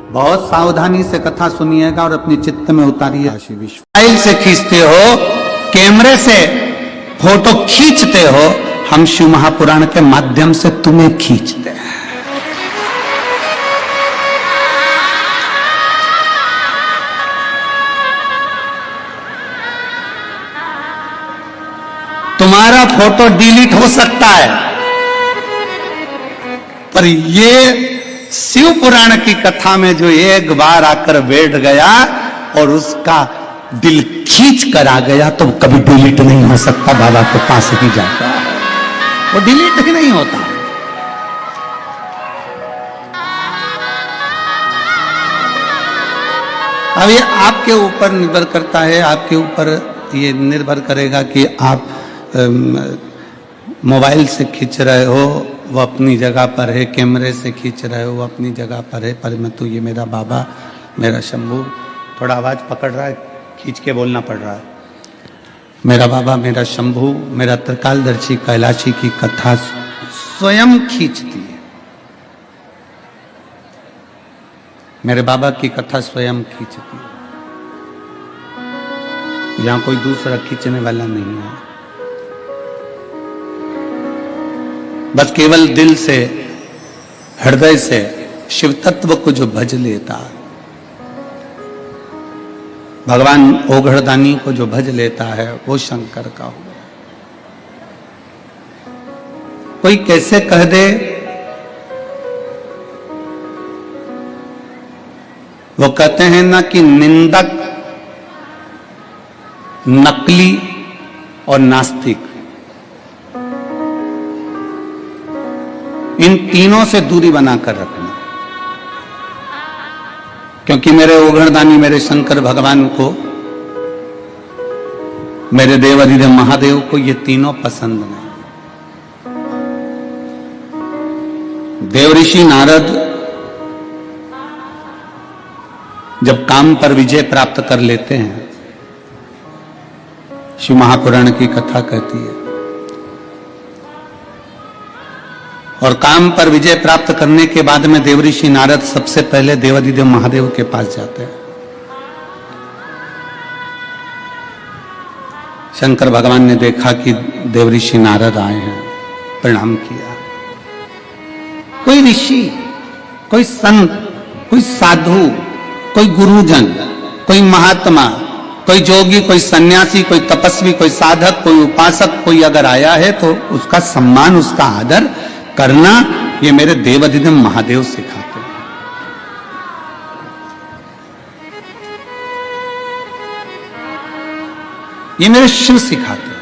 बहुत सावधानी से कथा सुनिएगा और अपने चित्त में उतारिए। मोबाइल से खींचते हो, कैमरे से फोटो खींचते हो, हम शिव महापुराण के माध्यम से तुम्हें खींचते हैं। तुम्हारा फोटो डिलीट हो सकता है, पर ये शिव पुराण की कथा में जो एक बार आकर बैठ गया और उसका दिल खींच कर आ गया तो कभी डिलीट नहीं हो सकता। बाबा के पास ही जाता है, वो डिलीट ही नहीं होता। अब ये आपके ऊपर निर्भर करता है, आपके ऊपर ये निर्भर करेगा कि आप मोबाइल से खींच रहे हो वो अपनी जगह पर है, कैमरे से खींच रहे हो वो अपनी जगह पर है। पर मैं तो ये मेरा बाबा, मेरा शंभू, थोड़ा आवाज पकड़ रहा है, खींच के बोलना पड़ रहा है। मेरा बाबा, मेरा शंभू, मेरा त्रिकालदर्शी कैलाशी की कथा स्वयं खींचती है। मेरे बाबा की कथा स्वयं खींचती है, यहां कोई दूसरा खींचने वाला नहीं है। बस केवल दिल से, हृदय से शिव तत्व को जो भज लेता, भगवान ओघड़दानी को जो भज लेता है वो शंकर का हुआ। कोई कैसे कह दे, वो कहते हैं ना कि निंदक, नकली और नास्तिक, इन तीनों से दूरी बनाकर रखना। क्योंकि मेरे ओघड़दानी, मेरे शंकर भगवान को, मेरे देव अधिदेव महादेव को ये तीनों पसंद नहीं। देव ऋषि नारद जब काम पर विजय प्राप्त कर लेते हैं, शिव महापुराण की कथा कहती है, और काम पर विजय प्राप्त करने के बाद में देव ऋषि नारद सबसे पहले देवाधिदेव महादेव के पास जाते हैं। शंकर भगवान ने देखा कि देव ऋषि नारद आए हैं, प्रणाम किया। कोई ऋषि, कोई संत, कोई साधु, कोई गुरुजन, कोई महात्मा, कोई जोगी, कोई सन्यासी, कोई तपस्वी, कोई साधक, कोई उपासक, कोई अगर आया है तो उसका सम्मान, उसका आदर करना, ये मेरे देव अधिदेव महादेव सिखाते हैं। ये मेरे शिव सिखाते हैं।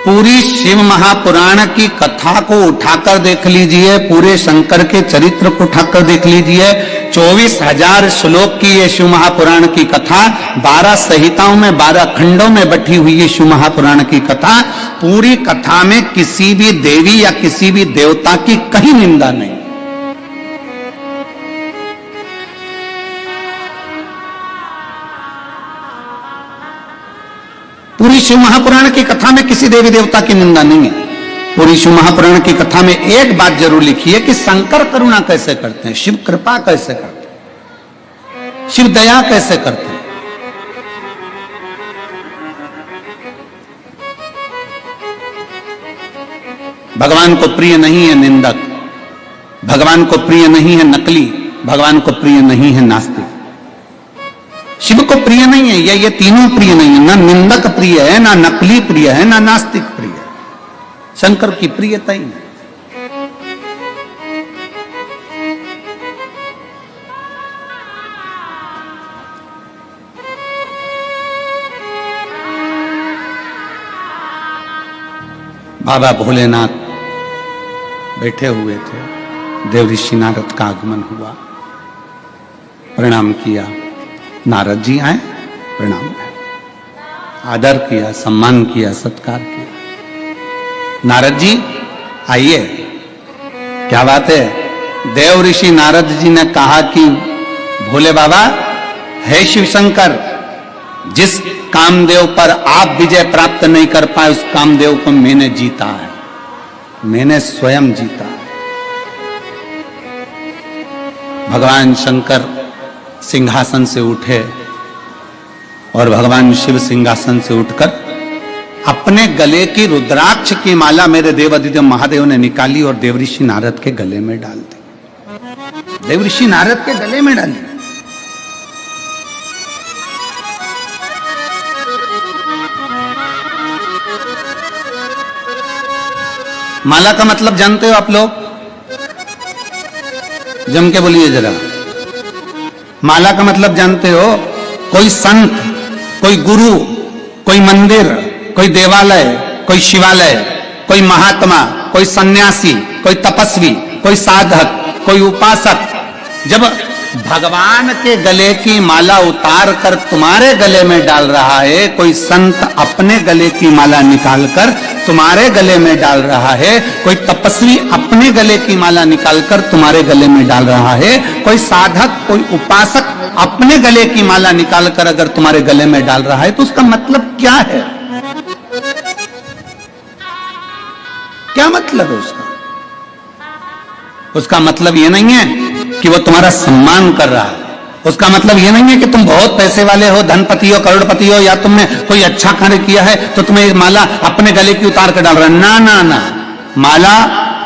पूरी शिव महापुराण की कथा को उठाकर देख लीजिए, पूरे शंकर के चरित्र को उठाकर देख लीजिए। 24,000 श्लोक की ये शिव महापुराण की कथा, 12 संहिताओं में, 12 खंडों में बटी हुई ये शिव महापुराण की कथा। पूरी कथा में किसी भी देवी या किसी भी देवता की कहीं निंदा नहीं। पूरी शिव महापुराण की कथा में किसी देवी देवता की निंदा नहीं है। पूरी शिव महापुराण की कथा में एक बात जरूर लिखी है कि शंकर करुणा कैसे करते हैं, शिव कृपा कैसे करते हैं, शिव दया कैसे करते हैं। भगवान को प्रिय नहीं है निंदक, भगवान को प्रिय नहीं है नकली, भगवान को प्रिय नहीं है नास्तिक। शिव को प्रिय नहीं है ये तीनों प्रिय नहीं है। ना निंदक प्रिय है, ना नकली प्रिय है, ना नास्तिक प्रिय है। शंकर की प्रियता ही नहीं। बाबा भोलेनाथ बैठे हुए थे, देव ऋषि नारद का आगमन हुआ, प्रणाम किया। नारद जी आए, प्रणाम, आदर किया, सम्मान किया, सत्कार किया। नारद जी आइए, क्या बात है। देव ऋषि नारद जी ने कहा कि भोले बाबा, हे शिव शंकर, जिस कामदेव पर आप विजय प्राप्त नहीं कर पाए उस कामदेव को मैंने जीता है, मैंने स्वयं जीता है। भगवान शंकर सिंहासन से उठे और भगवान शिव सिंहासन से उठकर अपने गले की रुद्राक्ष की माला मेरे देवादिदेव महादेव ने निकाली और देवऋषि नारद के गले में डाल दी। देवऋषि नारद के गले में डाली। माला का मतलब जानते हो आप लोग? जम के बोलिए जरा। माला का मतलब जानते हो? कोई संत, कोई गुरु, कोई मंदिर, कोई देवालय, कोई शिवालय, कोई महात्मा, कोई सन्यासी, कोई तपस्वी, कोई साधक, कोई उपासक जब भगवान के गले की माला उतार कर तुम्हारे गले में डाल रहा है, कोई संत अपने गले की माला निकालकर तुम्हारे गले में डाल रहा है, कोई तपस्वी अपने गले की माला निकालकर तुम्हारे गले में डाल रहा है, कोई साधक, कोई उपासक अपने गले की माला निकालकर अगर तुम्हारे गले में डाल रहा है तो उसका मतलब क्या है? क्या मतलब है उसका? उसका मतलब यह नहीं है कि वो तुम्हारा सम्मान कर रहा है। उसका मतलब यह नहीं है कि तुम बहुत पैसे वाले हो, धनपति हो, करोड़पति हो, या तुमने कोई अच्छा कार्य किया है तो तुम्हें माला अपने गले की उतार कर डाल रहा है। ना ना ना, माला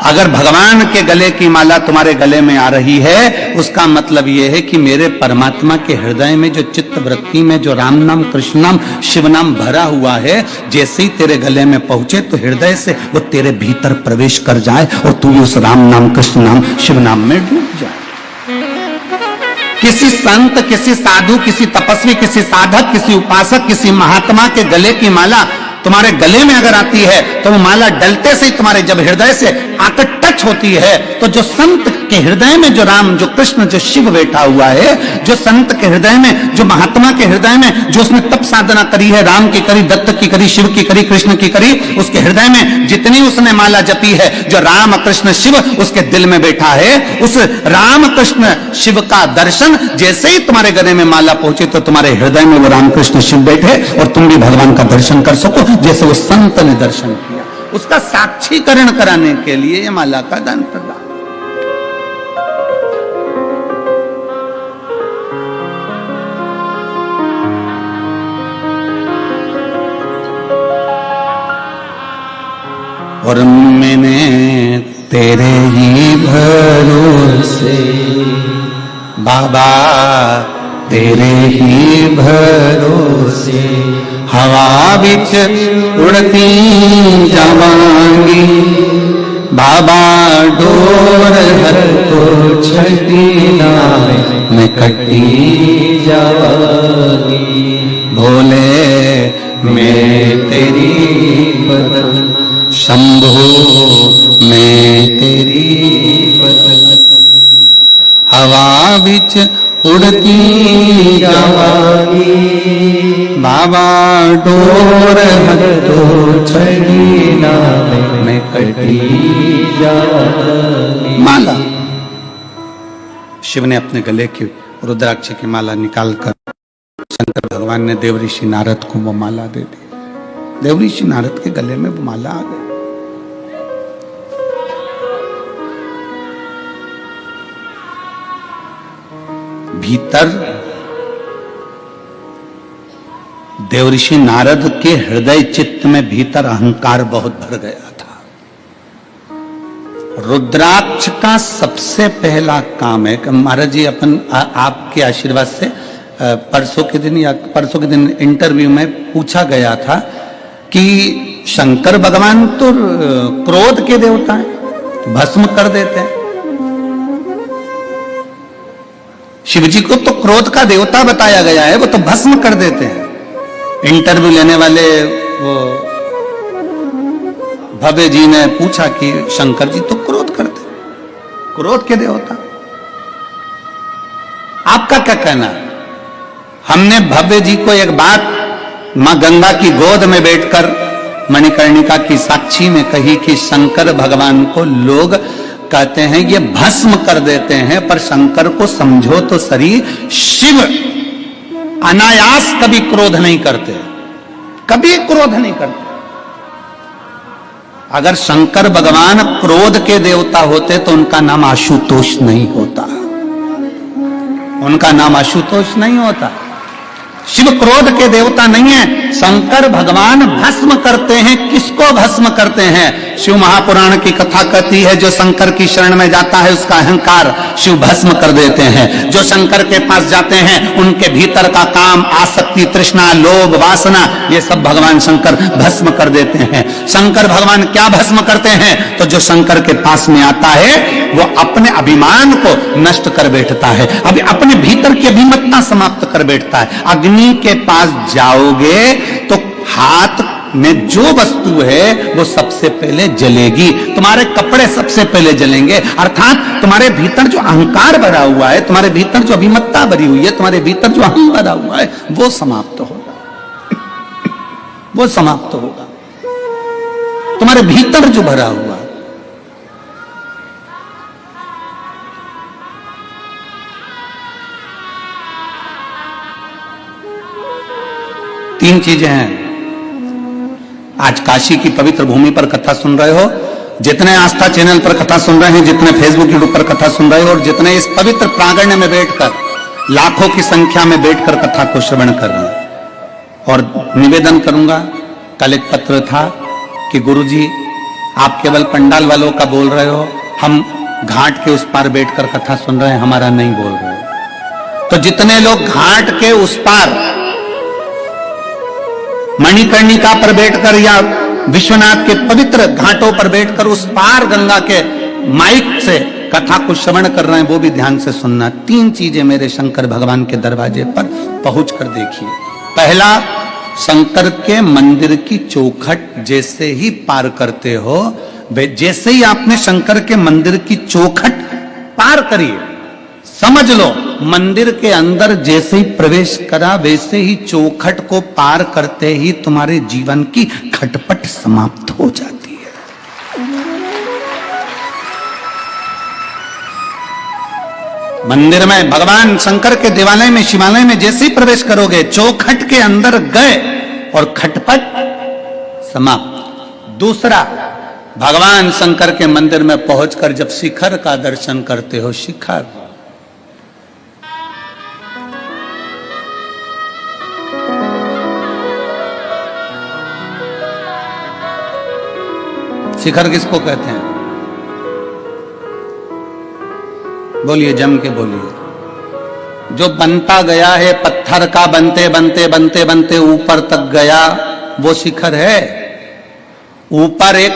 अगर भगवान के गले की माला तुम्हारे गले में आ रही है, उसका मतलब यह है कि मेरे परमात्मा के हृदय में जो चित्त वृत्ति में जो राम नाम, कृष्ण नाम, शिव नाम भरा हुआ है, जैसे ही तेरे गले में पहुंचे तो हृदय से वो तेरे भीतर प्रवेश कर जाए और तू भी उस राम नाम, कृष्ण नाम, शिव नाम में डूब जाए। किसी संत, किसी साधु, किसी तपस्वी, किसी साधक, किसी उपासक, किसी महात्मा के गले की माला तुम्हारे गले में अगर आती है तो वो माला डलते से ही तुम्हारे जब हृदय से आकर टच होती है तो जो संत के हृदय में जो राम, जो कृष्ण, जो शिव बैठा हुआ है, जो संत के हृदय में, जो महात्मा के हृदय में जो उसने तप साधना करी है, राम की करी, दत्त की करी, शिव की करी, कृष्ण की करी, उसके हृदय में जितनी उसने माला जपी है, जो राम, कृष्ण, शिव उसके दिल में बैठा है, उस राम, कृष्ण, शिव का दर्शन जैसे ही तुम्हारे गले में माला पहुंचे तो तुम्हारे हृदय में वो राम, कृष्ण, शिव बैठे और तुम भी भगवान का दर्शन कर सको जैसे वो संत ने दर्शन किया। उसका साक्षीकरण कराने के लिए ये माला का दान प्रदान। और मैंने तेरे ही भरोसे बाबा, तेरे ही भरोसे हवा बिच उड़ती जावांगी बाबा, डोर हर तो छठी नावे मैं कटी जावांगी। भोले मैं तेरी बदन, शंभो मैं तेरी बदन, हवा बिच उड़ती जावांगी बाबा, डोर हर तो छड़ी नावे मैं कटी जावांगी। माला शिव ने अपने गले की रुद्राक्ष की माला निकालकर शंकर भगवान ने देवऋषि नारद को वो माला दे दी। देवऋषि नारद के गले में वो माला आ गई। भीतर देवऋषि नारद के हृदय चित्त में भीतर अहंकार बहुत भर गया था। रुद्राक्ष का सबसे पहला काम है कि महाराज जी अपन आपके आशीर्वाद से परसों के दिन इंटरव्यू में पूछा गया था कि शंकर भगवान तो क्रोध के देवता हैं, भस्म कर देते हैं। शिव जी को तो क्रोध का देवता बताया गया है, वो तो भस्म कर देते हैं। इंटरव्यू लेने वाले वो भव्य जी ने पूछा कि शंकर जी तो क्रोध करते, क्रोध के देवता, आपका क्या कहना है? हमने भव्य जी को एक बात मां गंगा की गोद में बैठकर मणिकर्णिका की साक्षी में कही कि शंकर भगवान को लोग कहते हैं ये भस्म कर देते हैं, पर शंकर को समझो तो सही, शिव अनायास कभी क्रोध नहीं करते, कभी क्रोध नहीं करते। अगर शंकर भगवान क्रोध के देवता होते तो उनका नाम आशुतोष नहीं होता। उनका नाम आशुतोष नहीं होता। शिव क्रोध के देवता नहीं है। शंकर भगवान भस्म करते हैं। किसको भस्म करते हैं? शिव महापुराण की कथा कहती है, जो शंकर की शरण में जाता है उसका अहंकार शिव भस्म कर देते हैं। जो शंकर के पास जाते हैं उनके भीतर का काम, आसक्ति, तृष्णा, लोभ, वासना, ये सब भगवान शंकर भस्म कर देते हैं। शंकर भगवान क्या भस्म करते हैं? तो जो शंकर के पास में आता है वो अपने अभिमान को नष्ट कर बैठता है, अभी अपने भीतर की अभिमतता समाप्त कर बैठता है। अग्नि के पास जाओगे तो हाथ में जो वस्तु है वो सबसे पहले जलेगी, तुम्हारे कपड़े सबसे पहले जलेंगे। अर्थात तुम्हारे भीतर जो अहंकार भरा हुआ है, तुम्हारे भीतर जो अभिमतता भरी हुई है, तुम्हारे भीतर जो अहं भरा हुआ है, वो समाप्त होगा, वो समाप्त होगा। तुम्हारे भीतर जो भरा हुआ, तीन चीजें हैं। आज काशी की पवित्र भूमि पर कथा सुन रहे हो, जितने आस्था चैनल पर कथा सुन रहे हैं, जितने फेसबुक यूट्यूब पर कथा सुन रहे हो, और जितने इस पवित्र प्रांगण में बैठकर लाखों की संख्या में बैठकर कथा को श्रवण कर रहे हैं। और निवेदन करूंगा, कल एक पत्र था कि गुरुजी आप केवल पंडाल वालों का बोल रहे हो, हम घाट के उस पार बैठकर कथा सुन रहे हैं, हमारा नहीं बोल रहे हो। तो जितने लोग घाट के उस पार मणिकर्णिका पर बैठकर या विश्वनाथ के पवित्र घाटों पर बैठकर उस पार गंगा के माइक से कथा को श्रवण कर रहे हैं, वो भी ध्यान से सुनना। तीन चीजें मेरे शंकर भगवान के दरवाजे पर पहुंचकर देखिए। पहला, शंकर के मंदिर की चौखट जैसे ही पार करते हो, जैसे ही आपने शंकर के मंदिर की चौखट पार करिए, समझ लो मंदिर के अंदर जैसे ही प्रवेश करा, वैसे ही चौखट को पार करते ही तुम्हारे जीवन की खटपट समाप्त हो जाती है। मंदिर में, भगवान शंकर के देवालय में, शिवालय में जैसे ही प्रवेश करोगे, चौखट के अंदर गए और खटपट समाप्त। दूसरा, भगवान शंकर के मंदिर में पहुंचकर जब शिखर का दर्शन करते हो, शिखर, शिखर किसको कहते हैं? बोलिए, जम के बोलिए। जो बनता गया है, पत्थर का बनते बनते बनते बनते ऊपर तक गया, वो शिखर है। ऊपर एक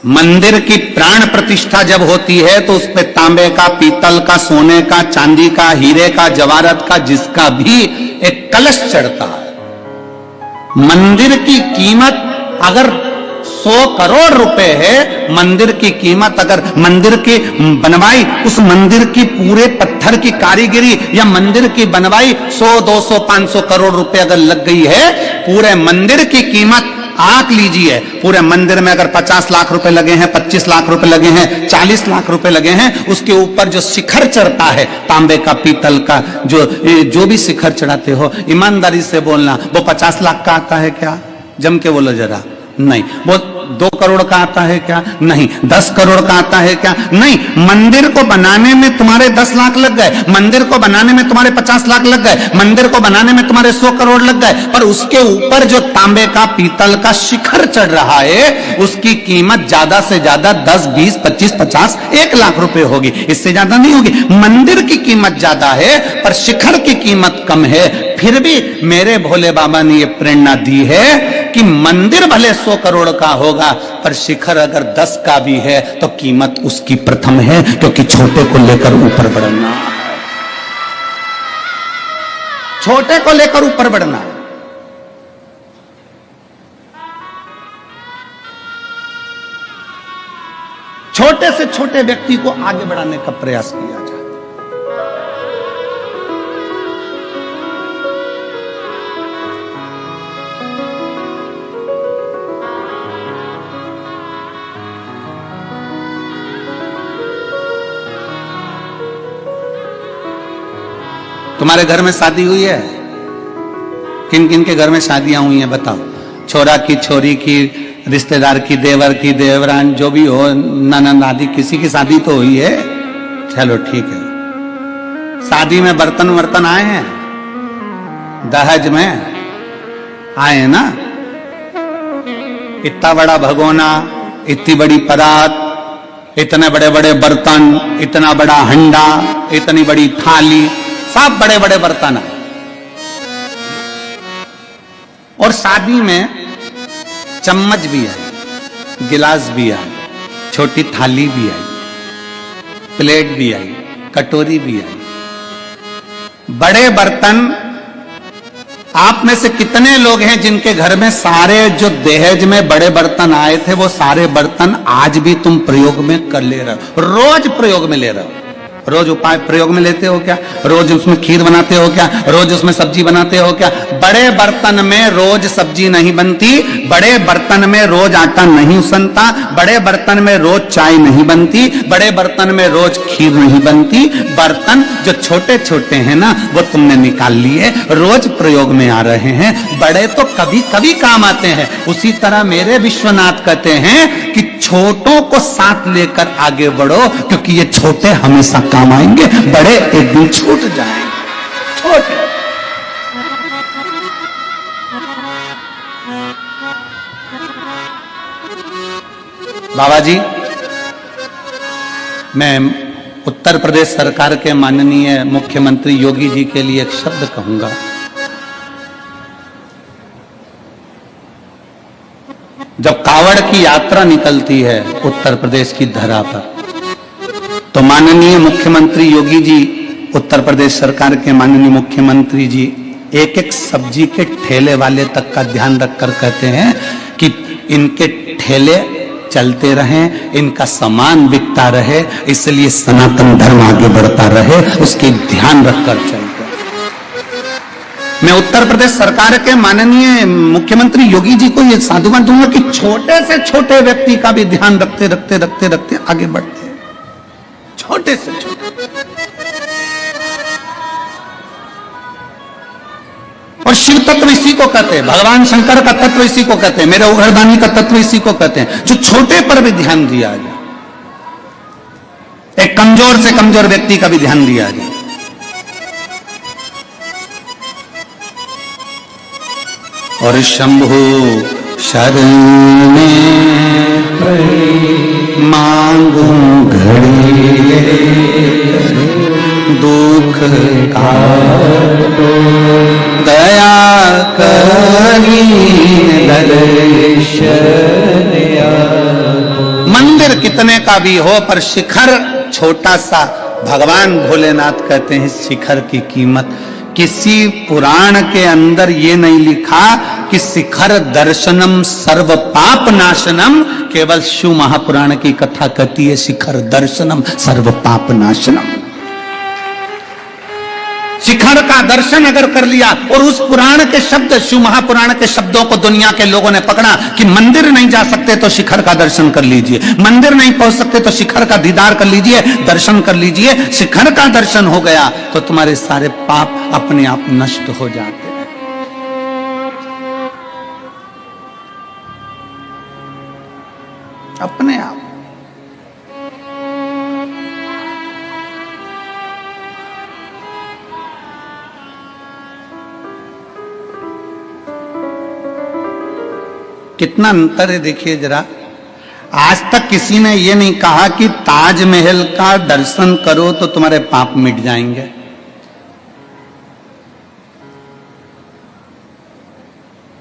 मंदिर की प्राण प्रतिष्ठा जब होती है तो उस पे तांबे का, पीतल का, सोने का, चांदी का, हीरे का, जवाहरत का, जिसका भी एक कलश चढ़ता है। मंदिर की कीमत अगर 100 करोड़ रुपए है, मंदिर की कीमत अगर मंदिर की बनवाई, उस मंदिर की पूरे पत्थर की कारीगरी या मंदिर की बनवाई 100, 200, 500 करोड़ रुपए अगर लग गई है, पूरे मंदिर की कीमत आंक लीजिए। पूरे मंदिर में अगर 50 लाख रुपए लगे हैं, 25 लाख रुपए लगे हैं, 40 लाख रुपए लगे हैं, उसके ऊपर जो शिखर चढ़ता है तांबे का, पीतल का, जो भी शिखर चढ़ाते हो, ईमानदारी से बोलना, वो 50 लाख का आता है क्या? जम के बोलो जरा। नहीं। वो 2 करोड़ का आता है क्या? नहीं। 10 करोड़ का आता है क्या? नहीं। मंदिर को बनाने में तुम्हारे 10 लाख लग गए, मंदिर को बनाने में तुम्हारे 50 लाख लग गए, मंदिर को बनाने में तुम्हारे 100 करोड़ लग गए, पर उसके ऊपर जो तांबे का, पीतल का शिखर चढ़ रहा है, उसकी कीमत ज्यादा से ज्यादा 10, 20, 25, 50, 1 लाख रुपए होगी, इससे ज्यादा नहीं होगी। मंदिर की कीमत ज्यादा है पर शिखर की कीमत कम है। फिर भी मेरे भोले बाबा ने यह प्रेरणा दी है कि मंदिर भले 100 करोड़ का होगा, पर शिखर अगर 10 का भी है तो कीमत उसकी प्रथम है, क्योंकि छोटे को लेकर ऊपर बढ़ना, छोटे को लेकर ऊपर बढ़ना। छोटे से छोटे व्यक्ति को आगे बढ़ाने का प्रयास किया जाए। तुम्हारे घर में शादी हुई है? किन किन के घर में शादियां हुई हैं बताओ? छोरा की, छोरी की, रिश्तेदार की, देवर की, देवरान, जो भी हो, ननद आदि, किसी की शादी तो हुई है। चलो ठीक है, शादी में बर्तन वर्तन आए हैं, दहेज में आए हैं ना। इतना बड़ा भगोना, इतनी बड़ी परात, इतने बड़े बड़े बर्तन, इतना बड़ा हंडा, इतनी बड़ी थाली, सब बड़े बड़े बर्तन है। और शादी में चम्मच भी आई, गिलास भी आई, छोटी थाली भी आई, प्लेट भी आई, कटोरी भी आई, बड़े बर्तन। आप में से कितने लोग हैं जिनके घर में सारे जो दहेज में बड़े बर्तन आए थे वो सारे बर्तन आज भी तुम प्रयोग में कर ले रहे हो, रोज प्रयोग में ले रहे हो? रोज उपाय प्रयोग में लेते हो क्या? रोज उसमें खीर बनाते हो क्या? रोज उसमें सब्जी बनाते हो क्या? बड़े बर्तन में रोज सब्जी नहीं बनती, बड़े बर्तन में रोज आटा नहीं सनता, बड़े बर्तन में रोज चाय नहीं बनती, बड़े बर्तन में रोज खीर नहीं बनती। बर्तन जो छोटे छोटे हैं ना वो तुमने निकाल लिए, रोज प्रयोग में आ रहे हैं, बड़े तो कभी कभी काम आते हैं। उसी तरह मेरे विश्वनाथ कहते हैं कि छोटों को साथ लेकर आगे बढ़ो, क्योंकि ये छोटे हमेशा काम आएंगे, बड़े एक दिन छूट जाएंगे। छोटे बाबा जी, मैं उत्तर प्रदेश सरकार के माननीय मुख्यमंत्री योगी जी के लिए एक शब्द कहूंगा। जब कावड़ की यात्रा निकलती है उत्तर प्रदेश की धरा पर, तो माननीय मुख्यमंत्री योगी जी, उत्तर प्रदेश सरकार के माननीय मुख्यमंत्री जी एक एक सब्जी के ठेले वाले तक का ध्यान रखकर कहते हैं कि इनके ठेले चलते रहें, इनका सामान बिकता रहे, इसलिए सनातन धर्म आगे बढ़ता रहे, उसके ध्यान रखकर चलते। मैं उत्तर प्रदेश सरकार के माननीय मुख्यमंत्री योगी जी को यह साधुवाद दूंगा कि छोटे से छोटे व्यक्ति का भी ध्यान रखते रखते रखते रखते आगे बढ़ते हैं, छोटे से छोटे। और शिव तत्व इसी को कहते हैं, भगवान शंकर का तत्व इसी को कहते हैं, मेरे उघरदानी का तत्व इसी को कहते हैं, जो छोटे पर भी ध्यान दिया जाए, एक कमजोर से कमजोर व्यक्ति का भी ध्यान दिया जाए। और शंभु शरण मांगू घड़ी दुख का दया करी मंदिर कितने का भी हो पर शिखर छोटा सा, भगवान भोलेनाथ कहते हैं शिखर की कीमत। किसी पुराण के अंदर ये नहीं लिखा कि शिखर दर्शनम सर्व पाप नाशनम, केवल शिव महापुराण की कथा कहती है शिखर दर्शनम सर्व पाप नाशनम। शिखर का दर्शन अगर कर लिया, और उस पुराण के शब्द, शिव महापुराण के शब्दों को दुनिया के लोगों ने पकड़ा कि मंदिर नहीं जा सकते तो शिखर का दर्शन कर लीजिए, मंदिर नहीं पहुंच सकते तो शिखर का दीदार कर लीजिए, दर्शन कर लीजिए। शिखर का दर्शन हो गया तो तुम्हारे सारे पाप अपने आप नष्ट हो जाते हैं। अपने आप। कितना अंतर है देखिए जरा। आज तक किसी ने यह नहीं कहा कि ताजमहल का दर्शन करो तो तुम्हारे पाप मिट जाएंगे।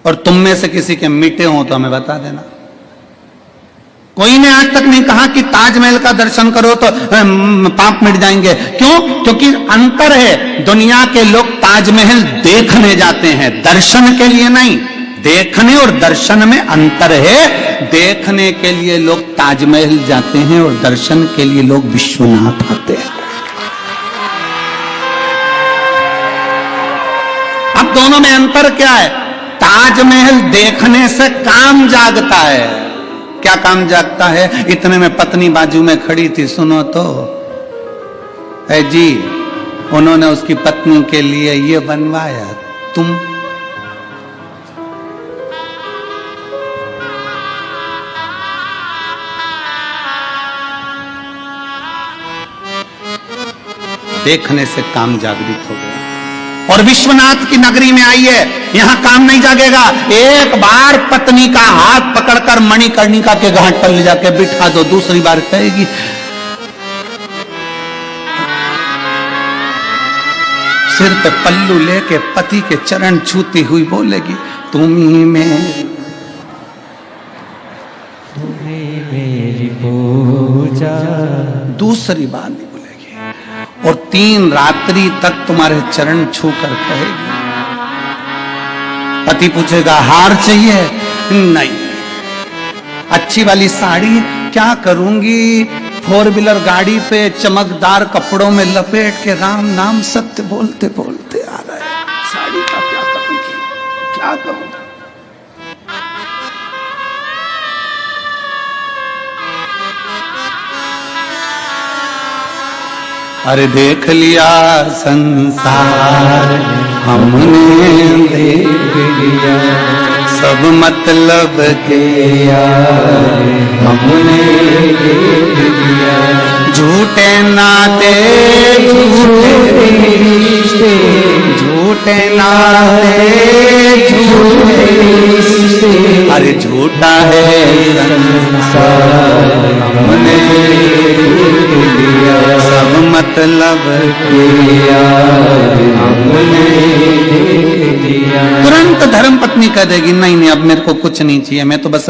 और तुम में से किसी के मिटे हो तो हमें बता देना। कोई ने आज तक नहीं कहा कि ताजमहल का दर्शन करो तो पाप मिट जाएंगे। क्यों? क्योंकि अंतर है। दुनिया के लोग ताजमहल देखने जाते हैं, दर्शन के लिए नहीं। देखने और दर्शन में अंतर है। देखने के लिए लोग ताजमहल जाते हैं और दर्शन के लिए लोग विश्वनाथ आते हैं। अब दोनों में अंतर क्या है? ताजमहल देखने से काम जागता है। क्या काम जागता है? इतने में पत्नी बाजू में खड़ी थी, सुनो तो है जी, उन्होंने उसकी पत्नी के लिए ये बनवाया, तुम देखने से काम जागृत हो गया। और विश्वनाथ की नगरी में आइए, यहां काम नहीं जागेगा। एक बार पत्नी का हाथ पकड़कर मणिकर्णिका के घाट पर ले जाके बिठा दो, दूसरी बार कहेगी सिर पे पल्लू लेके पति के चरण छूती हुई बोलेगी तुम्ही मेरी पूजा। दूसरी बार नहीं बोलेगी। और 3 रात्रि तक तुम्हारे चरण छू कर कहेगी। पति पूछेगा हार चाहिए? नहीं। अच्छी वाली साड़ी? क्या करूंगी, 4 व्हीलर गाड़ी पे चमकदार कपड़ों में लपेट के राम नाम सत्य बोलते बोलते आ रहा है। साड़ी का क्या करूंगी, क्या करूंगी? अरे देख लिया संसार हमने, देख लिया सब मतलब के यार हमने देख लिया। झूठे नाते झूठे रिश्ते, झूठे नाते झूठे रिश्ते, अरे झूठा है संसार हमने देख लिया। सब मतलब के यार हमने देख लिया। तुरंत धर्म पत्नी कह देगी नहीं नहीं अब मेरे को कुछ नहीं चाहिए, मैं तो बस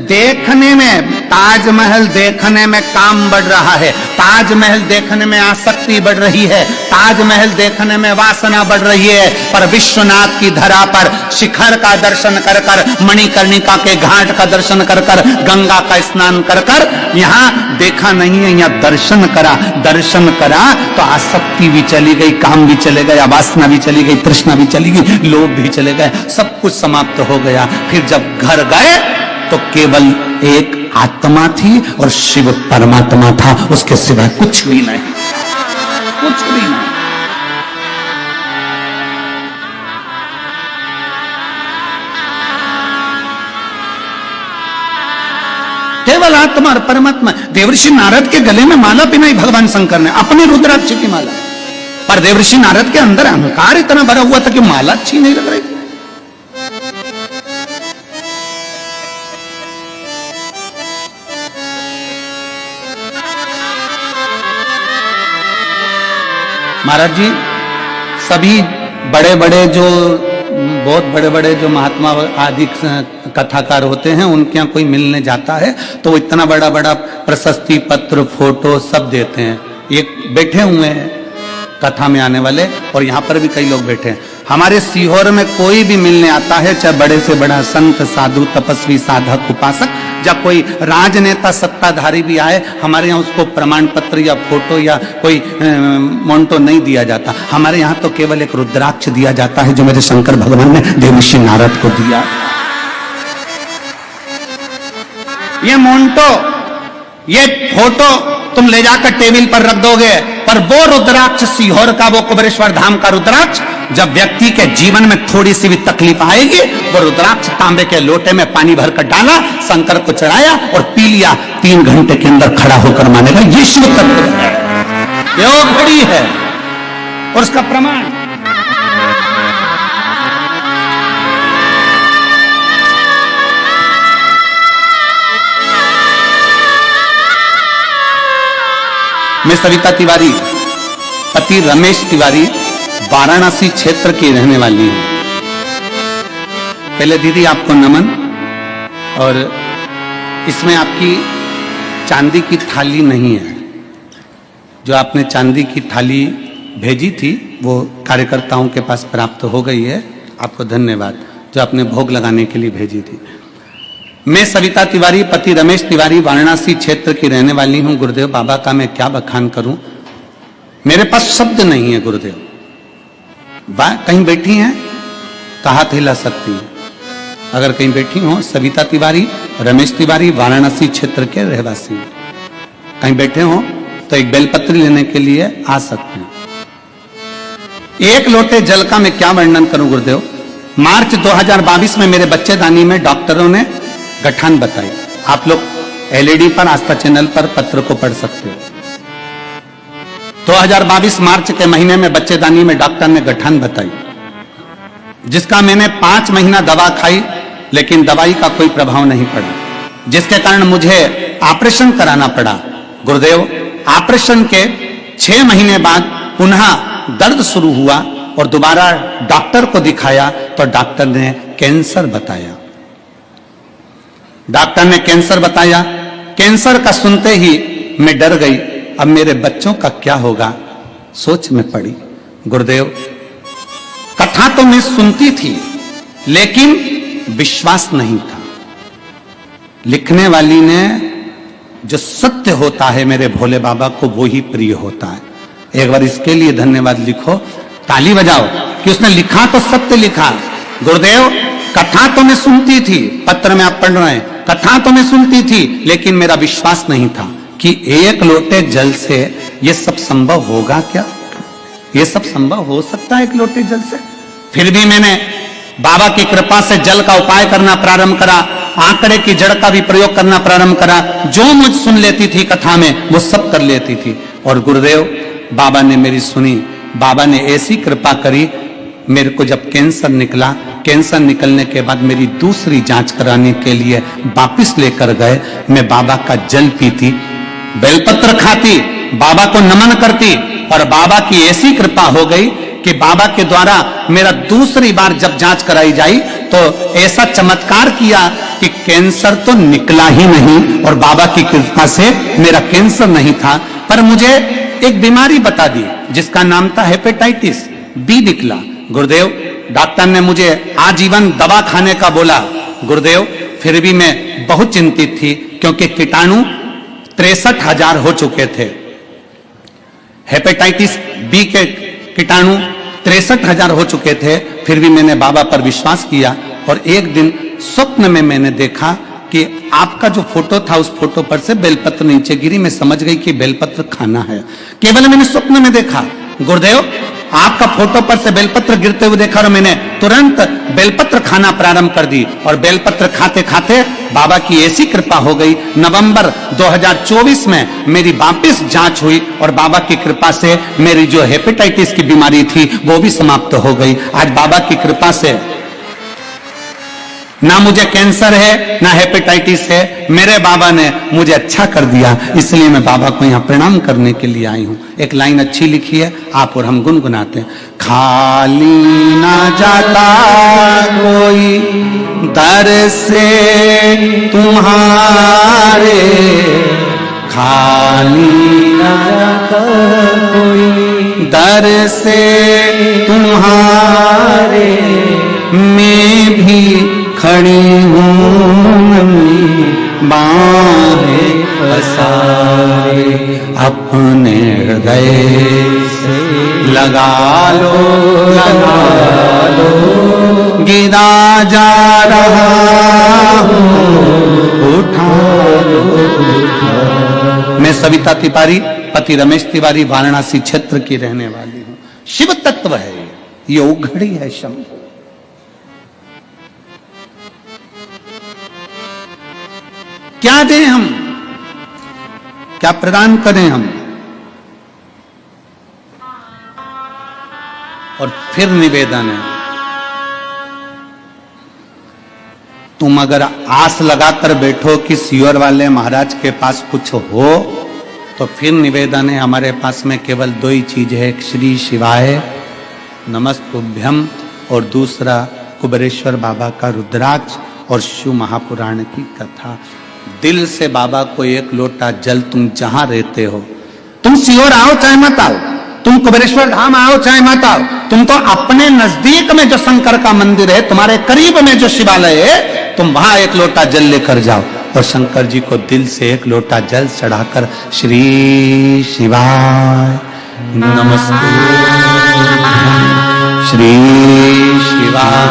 देखने में, ताजमहल देखने में काम बढ़ रहा है, ताजमहल देखने में आसक्ति बढ़ रही है, ताजमहल देखने में वासना बढ़ रही है, पर विश्वनाथ की धरा पर शिखर का दर्शन कर कर, मणिकर्णिका के घाट का दर्शन कर कर, गंगा का स्नान कर कर, यहाँ देखा नहीं है, यहाँ दर्शन करा। दर्शन करा तो आसक्ति भी चली गई, काम भी चले गया, वासना भी चली गई, तृष्णा भी चली गई, लोभ भी चले गए, सब कुछ समाप्त हो गया। फिर जब घर गए तो केवल एक आत्मा थी और शिव परमात्मा था, उसके सिवाय कुछ भी नहीं, कुछ भी नहीं। केवल आत्मा और परमात्मा। देवर्षि नारद के गले में माला पहनाई भगवान शंकर ने, अपने रुद्राक्ष की माला, पर देवर्षि नारद के अंदर अहंकार इतना भरा हुआ था कि माला अच्छी नहीं लग रही थी। महाराज जी, सभी बड़े बड़े जो बहुत बड़े बड़े जो महात्मा आदि कथाकार होते हैं, उनके यहाँ कोई मिलने जाता है तो वो इतना बड़ा बड़ा प्रशस्ति पत्र, फोटो सब देते हैं। ये बैठे हुए हैं कथा में आने वाले, और यहाँ पर भी कई लोग बैठे हैं। हमारे सीहोर में कोई भी मिलने आता है, चाहे बड़े से बड़ा संत, साधु, तपस्वी, साधक, उपासक, जब कोई राजनेता, सत्ताधारी भी आए, हमारे यहाँ उसको प्रमाण पत्र या फोटो या कोई मोन्टो नहीं दिया जाता। हमारे यहाँ तो केवल एक रुद्राक्ष दिया जाता है, जो मेरे शंकर भगवान ने देवर्षि नारद को दिया। ये मोन्टो, ये फोटो तुम ले जाकर टेबल पर रख दोगे, पर वो रुद्राक्ष सीहोर का, वो कुबेरेश्वर धाम का रुद्राक्ष, जब व्यक्ति के जीवन में थोड़ी सी भी तकलीफ आएगी, वो रुद्राक्ष तांबे के लोटे में पानी भरकर डाला, शंकर को चढ़ाया और पी लिया, 3 घंटे के अंदर खड़ा होकर मानेगा ये शिव तत्व है, ये घड़ी है। और उसका प्रमाण मैं सविता तिवारी, पति रमेश तिवारी, वाराणसी क्षेत्र की रहने वाली हूं। पहले दीदी आपको नमन, और इसमें आपकी चांदी की थाली नहीं है। जो आपने चांदी की थाली भेजी थी वो कार्यकर्ताओं के पास प्राप्त हो गई है, आपको धन्यवाद, जो आपने भोग लगाने के लिए भेजी थी। मैं सविता तिवारी, पति रमेश तिवारी, वाराणसी क्षेत्र की रहने वाली हूं। गुरुदेव बाबा का मैं क्या बखान करूं, मेरे पास शब्द नहीं है। गुरुदेव कहीं बैठी हैं तो हाथ हिला सकती हैं, अगर कहीं बैठी हो। सविता तिवारी, रमेश तिवारी, वाराणसी क्षेत्र के रहवासी, कहीं बैठे हो तो एक बेलपत्र लेने के लिए आ सकते हैं। एक लोटे जल का मैं क्या वर्णन करूं गुरुदेव। मार्च 2022 में मेरे बच्चेदानी में डॉक्टरों ने गठान बताई। आप लोग एलईडी पर, आस्था चैनल पर पत्र को पढ़ सकते हो। 2022 मार्च के महीने में बच्चेदानी में डॉक्टर ने गठन बताई, जिसका मैंने 5 महीना दवा खाई, लेकिन दवाई का कोई प्रभाव नहीं पड़ा, जिसके कारण मुझे ऑपरेशन कराना पड़ा। गुरुदेव, ऑपरेशन के 6 महीने बाद पुनः दर्द शुरू हुआ और दोबारा डॉक्टर को दिखाया तो डॉक्टर ने कैंसर बताया। डॉक्टर ने कैंसर बताया। कैंसर का सुनते ही मैं डर गई, अब मेरे बच्चों का क्या होगा, सोच में पड़ी। गुरुदेव, कथा तो मैं सुनती थी लेकिन विश्वास नहीं था। लिखने वाली ने जो सत्य होता है मेरे भोले बाबा को वो ही प्रिय होता है। एक बार इसके लिए धन्यवाद लिखो, ताली बजाओ कि उसने लिखा तो सत्य लिखा। गुरुदेव, कथा तो मैं सुनती थी, पत्र में आप पढ़ रहे हैं, कथा तो मैं सुनती थी लेकिन मेरा विश्वास नहीं था कि 1 लोटे जल से ये सब संभव होगा। क्या ये सब संभव हो सकता है 1 लोटे जल से? फिर भी मैंने बाबा की कृपा से जल का उपाय करना प्रारंभ करा, आंकड़े की जड़ का भी प्रयोग करना प्रारंभ करा। जो मुझ सुन लेती थी कथा में वो सब कर लेती थी। और गुरुदेव, बाबा ने मेरी सुनी। बाबा ने ऐसी कृपा करी, मेरे को जब कैंसर निकला, कैंसर निकलने के बाद मेरी दूसरी जांच कराने के लिए वापिस लेकर गए। मैं बाबा का जल पीती, बेलपत्र खाती, बाबा को नमन करती और बाबा की ऐसी कृपा हो गई कि बाबा के द्वारा मेरा दूसरी बार जब जांच कराई जाई तो ऐसा चमत्कार किया कि कैंसर तो निकला ही नहीं और बाबा की कृपा से मेरा कैंसर नहीं था, पर मुझे एक बीमारी बता दी जिसका नाम था हेपेटाइटिस बी निकला। गुरुदेव, डॉक्टर ने मुझे आजीवन दवा खाने का बोला। गुरुदेव, फिर भी मैं बहुत चिंतित थी क्योंकि कीटाणु 63,000 हो चुके थे। हेपेटाइटिस बी के कीटाणु 63,000 हो चुके थे। फिर भी मैंने बाबा पर विश्वास किया और एक दिन स्वप्न में मैंने देखा कि आपका जो फोटो था उस फोटो पर से बेलपत्र नीचे गिरी। मैं समझ गई कि बेलपत्र खाना है, केवल मैंने स्वप्न में देखा। गुरुदेव, आपका फोटो पर से बेलपत्र गिरते हुए देखा और मैंने तुरंत बेलपत्र खाना प्रारंभ कर दी और बेलपत्र खाते खाते बाबा की ऐसी कृपा हो गई। नवंबर 2024 में मेरी वापस जांच हुई और बाबा की कृपा से मेरी जो हेपेटाइटिस की बीमारी थी वो भी समाप्त हो गई। आज बाबा की कृपा से ना मुझे कैंसर है ना हेपेटाइटिस है, मेरे बाबा ने मुझे अच्छा कर दिया, इसलिए मैं बाबा को यहाँ प्रणाम करने के लिए आई हूँ। एक लाइन अच्छी लिखी है, आप और हम गुनगुनाते हैं। खाली ना जाता कोई दर से तुम्हारे, खाली ना जाता कोई दर से तुम्हारे, मैं भी खड़ी हूँ बाहें पसारे, अपने हृदय से लगा लो गिरा जा रहा हूँ, उठा लो। मैं सविता तिवारी, पति रमेश तिवारी, वाराणसी क्षेत्र की रहने वाली हूँ। शिव तत्व है ये उघड़ी है शंभु। क्या दें हम, क्या प्रदान करें हम? और फिर निवेदन है, तुम अगर आस लगाकर बैठो कि सियोर वाले महाराज के पास कुछ हो तो फिर निवेदन है, हमारे पास में केवल 2 ही चीज है, एक श्री शिवाय नमस्तुभ्यम और दूसरा कुबेरेश्वर बाबा का रुद्राक्ष और शिव महापुराण की कथा। दिल से बाबा को 1 लोटा जल, तुम जहां रहते हो, तुम सियोर आओ चाहे मत आओ, तुम कुबेरेश्वर धाम आओ चाहे मत आओ, तुम तो अपने नजदीक में जो शंकर का मंदिर है, तुम्हारे करीब में जो शिवालय है, तुम वहां 1 लोटा जल लेकर जाओ और शंकर जी को दिल से 1 लोटा जल चढ़ाकर श्री शिवाय नमस्ते, श्री शिवाय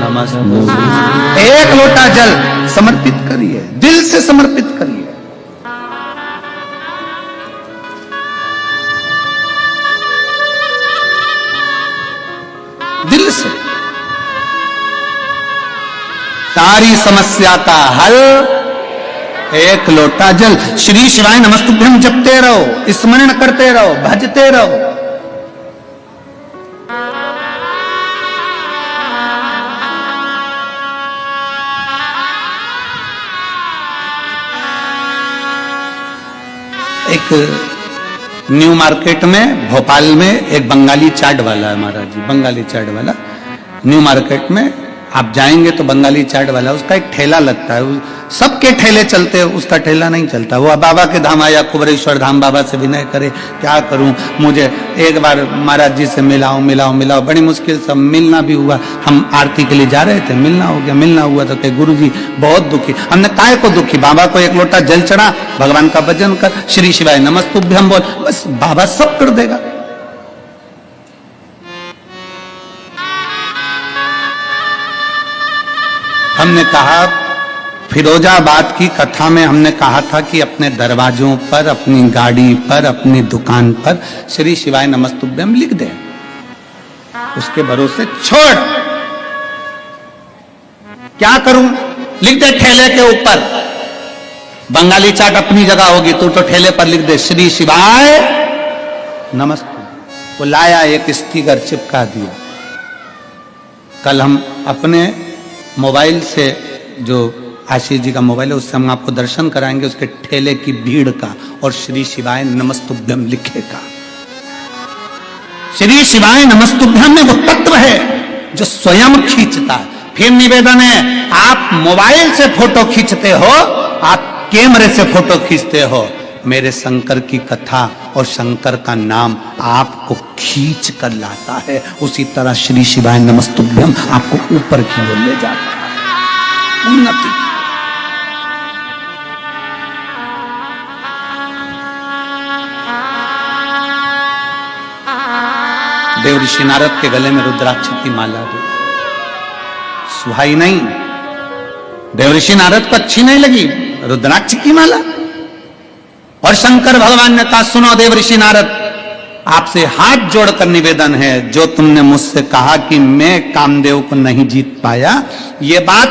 नमस्ते, 1 लोटा जल समर्पित करिए, दिल से समर्पित करिए। दिल से सारी समस्या का हल एक लोटा जल। श्री शिवाय नमस्तुभ्यम जपते रहो, स्मरण करते रहो, भजते रहो। एक न्यू मार्केट में भोपाल में एक बंगाली चाट वाला है महाराज जी, बंगाली चाट वाला। न्यू मार्केट में आप जाएंगे तो बंगाली चाट वाला, उसका एक ठेला लगता है। सबके ठेले चलते हैं, उसका ठेला नहीं चलता। वो बाबा के धाम आया, कुबरेश्वर धाम, बाबा से विनय करे क्या करूं, मुझे एक बार महाराज जी से मिलाओ। बड़ी मुश्किल से मिलना भी हुआ। हम आरती के लिए जा रहे थे, मिलना हो गया। मिलना हुआ तो कहे गुरु जी बहुत दुखी। हमने काय को दुखी, बाबा को एक लोटा जल चढ़ा, भगवान का भजन कर, श्री शिवाय नमस्तुभ्यम बोल, बस बाबा सब कर देगा। हमने कहा फिरोजाबाद की कथा में हमने कहा था कि अपने दरवाजों पर, अपनी गाड़ी पर, अपनी दुकान पर श्री शिवाय नमस्तुभ्यम लिख दे। उसके भरोसे छोड़, क्या करूं, लिख दे ठेले के ऊपर। बंगाली चाट अपनी जगह होगी, तू तो ठेले पर लिख दे श्री शिवाय नमस्तुभ्यम। वो लाया, एक स्टिकर चिपका दिया। कल हम अपने मोबाइल से, जो आशीष जी का मोबाइल है, उससे हम आपको दर्शन कराएंगे उसके ठेले की भीड़ का, और श्री शिवाय नमस्तुभ्यम लिखेगा। श्री शिवाय नमस्तुभ्यम में वो तत्व है जो स्वयं खींचता है। फिर निवेदन है, आप मोबाइल से फोटो खींचते हो, आप कैमरे से फोटो खींचते हो, मेरे शंकर की कथा और शंकर का नाम आपको खींच कर लाता है। उसी तरह श्री शिवाय नमस्तुभ्यम आपको ऊपर की ओर ले जाता है, उन्नति। देव ऋषि नारद के गले में रुद्राक्ष की माला दी, सुहाई नहीं। देव ऋषि नारद को अच्छी नहीं लगी रुद्राक्ष की माला, और शंकर भगवान ने कहा, सुनो देव ऋषि नारद, आपसे हाथ जोड़कर निवेदन है, जो तुमने मुझसे कहा कि मैं कामदेव को नहीं जीत पाया, ये बात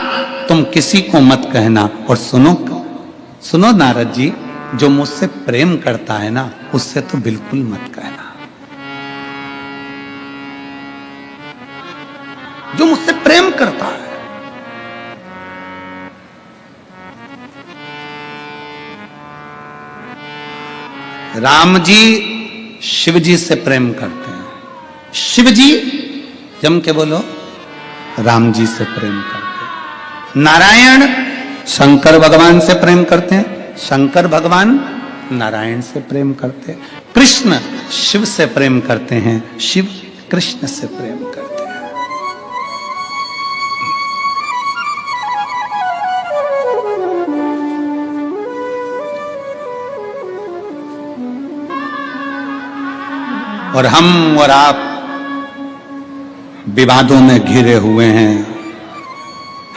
तुम किसी को मत कहना। और सुनो नारद जी, जो मुझसे प्रेम करता है ना, उससे तो बिल्कुल मत कहना। जो मुझसे प्रेम करता है, राम जी शिव जी से प्रेम करते हैं, शिव जी जम के बोलो राम जी से प्रेम करते हैं। नारायण शंकर भगवान से प्रेम करते हैं, शंकर भगवान नारायण से प्रेम करते हैं। कृष्ण शिव से प्रेम करते हैं, शिव कृष्ण से प्रेम करते हैं। और हम और आप विवादों में घिरे हुए हैं,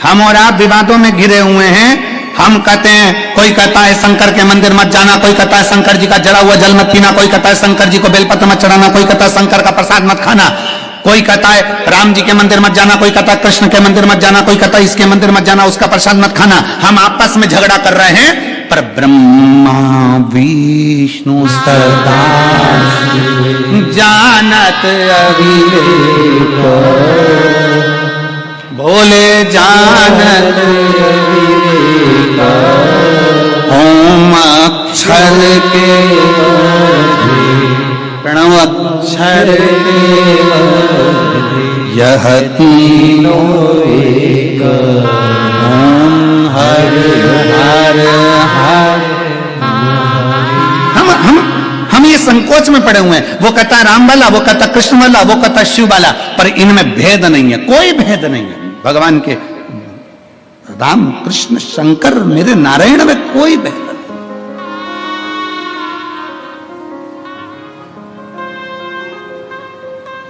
हम और आप विवादों में घिरे हुए हैं। हम कहते हैं, कोई कहता है शंकर के मंदिर मत जाना, कोई कहता है शंकर जी का जला हुआ जल मत पीना, कोई कहता है शंकर जी को बेलपत्र मत चढ़ाना, कोई कहता है शंकर का प्रसाद मत खाना, कोई कहता है राम जी के मंदिर मत जाना, कोई कहता है कृष्ण के मंदिर मत जाना, कोई कहता है इसके मंदिर मत जाना, उसका प्रसाद मत खाना। हम आपस में झगड़ा कर रहे हैं, पर ब्रह्मा विष्णु सदा जानत अविवेक, भोले जानत ओम अक्षर के प्रणव अक्षर यह तीनों एक, ओम हर हर हर। हम ये संकोच में पड़े हुए हैं, वो कहता है राम वाला, वो कहता कृष्ण वाला, वो कहता शिव वाला, पर इनमें भेद नहीं है, कोई भेद नहीं है। भगवान के राम कृष्ण शंकर मेरे नारायण में कोई भेद नहीं।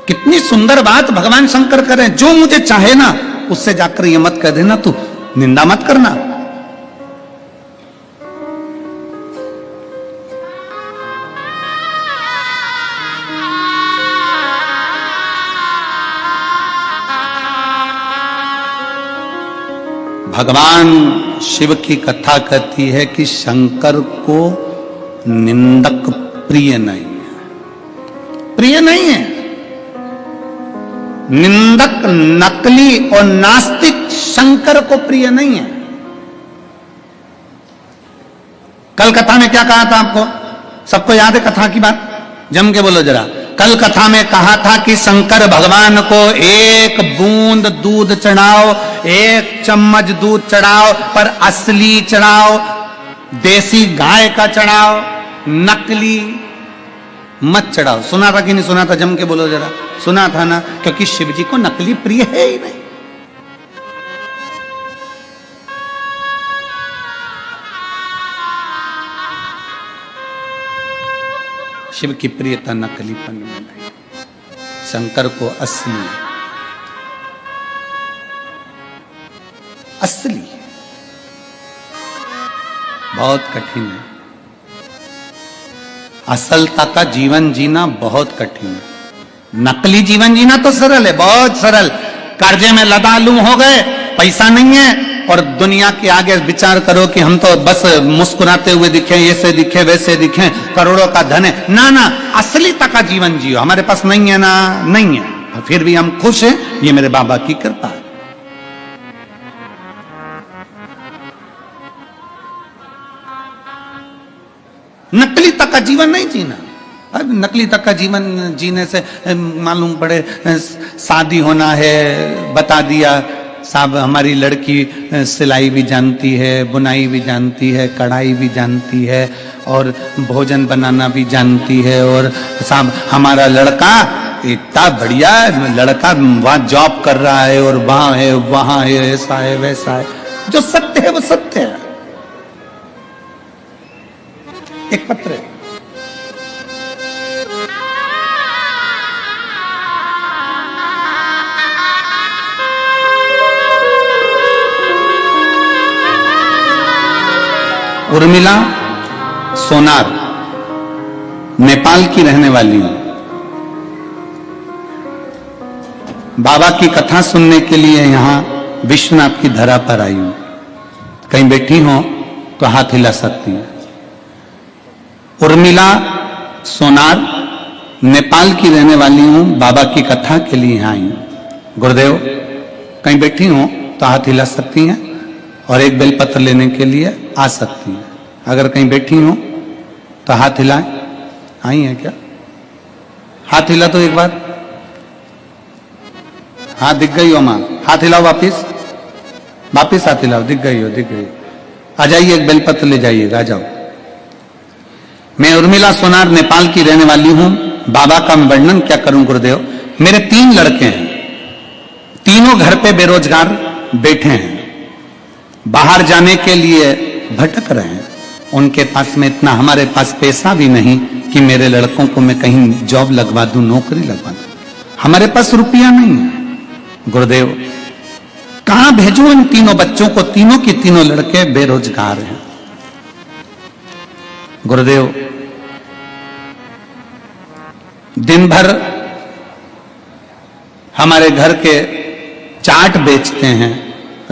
कितनी सुंदर बात भगवान शंकर करें, जो मुझे चाहे ना उससे जाकर ये मत कह देना, तू निंदा मत करना। भगवान शिव की कथा कहती है कि शंकर को निंदक प्रिय नहीं है, प्रिय नहीं है। निंदक, नकली और नास्तिक शंकर को प्रिय नहीं है। कल कथा में क्या कहा था आपको? सबको याद है कथा की बात? जम के बोलो जरा। कल कथा में कहा था कि शंकर भगवान को एक बूंद दूध चढ़ाओ, एक चम्मच दूध चढ़ाओ, पर असली चढ़ाओ, देसी गाय का चढ़ाओ, नकली मत चढ़ाओ। सुना था कि नहीं सुना था? जम के बोलो जरा। सुना था ना? क्योंकि शिव जी को नकली प्रिय है ही नहीं। शिव की प्रियता नकलीपन में नहीं, शंकर को असली, असली बहुत कठिन है। असलता का जीवन जीना बहुत कठिन है। नकली जीवन जीना तो सरल है, बहुत सरल। कर्जे में लदालू हो गए, पैसा नहीं है, और दुनिया के आगे विचार करो कि हम तो बस मुस्कुराते हुए दिखे, ऐसे दिखे वैसे दिखे, करोड़ों का धन है। ना ना, असलीता का जीवन जियो। हमारे पास नहीं है ना, नहीं है, फिर भी हम खुश हैं, ये मेरे बाबा की कृपा है। नकली तक का जीवन नहीं जीना। अब नकली तक का जीवन जीने से मालूम पड़े शादी होना है, बता दिया साहब हमारी लड़की सिलाई भी जानती है, बुनाई भी जानती है, कढ़ाई भी जानती है, और भोजन बनाना भी जानती है, और साहब हमारा लड़का इतना बढ़िया लड़का वहां जॉब कर रहा है, और वहां है, ऐसा है वैसा है। जो सत्य है वो सत्य है। एक पत्र है, उर्मिला सोनार, नेपाल की रहने वाली हूं। बाबा की कथा सुनने के लिए यहां विश्वनाथ की धरा पर आई हूं। कहीं बैठी हो तो हाथ हिला सकती है। उर्मिला सोनार, नेपाल की रहने वाली हूं, बाबा की कथा के लिए यहां आई हूं। गुरुदेव, कहीं बैठी हो तो हाथ हिला सकती हैं, और एक बेलपत्र लेने के लिए आ सकती हैं। अगर कहीं बैठी हो तो हाथ हिलाएं। आई है क्या? हाथ हिला तो एक बार। हाथ दिख गई हो मां? हाथ हिलाओ वापिस, वापिस हाथ हिलाओ। दिख गई हो, दिख गई। आ जाइए, एक बेलपत्र ले जाइएगा, आ जाओ। मैं उर्मिला सोनार नेपाल की रहने वाली हूं। बाबा का मैं वर्णन क्या करूं गुरुदेव। मेरे 3 लड़के हैं, तीनों घर पे बेरोजगार बैठे हैं, बाहर जाने के लिए भटक रहे हैं। उनके पास में इतना, हमारे पास पैसा भी नहीं कि मेरे लड़कों को मैं कहीं जॉब लगवा दूं, नौकरी लगवा दूं। हमारे पास रुपया नहीं है। गुरुदेव, कहां भेजूं इन तीनों बच्चों को? तीनों की तीनों लड़के बेरोजगार हैं। गुरुदेव, दिन भर हमारे घर के चाट बेचते हैं,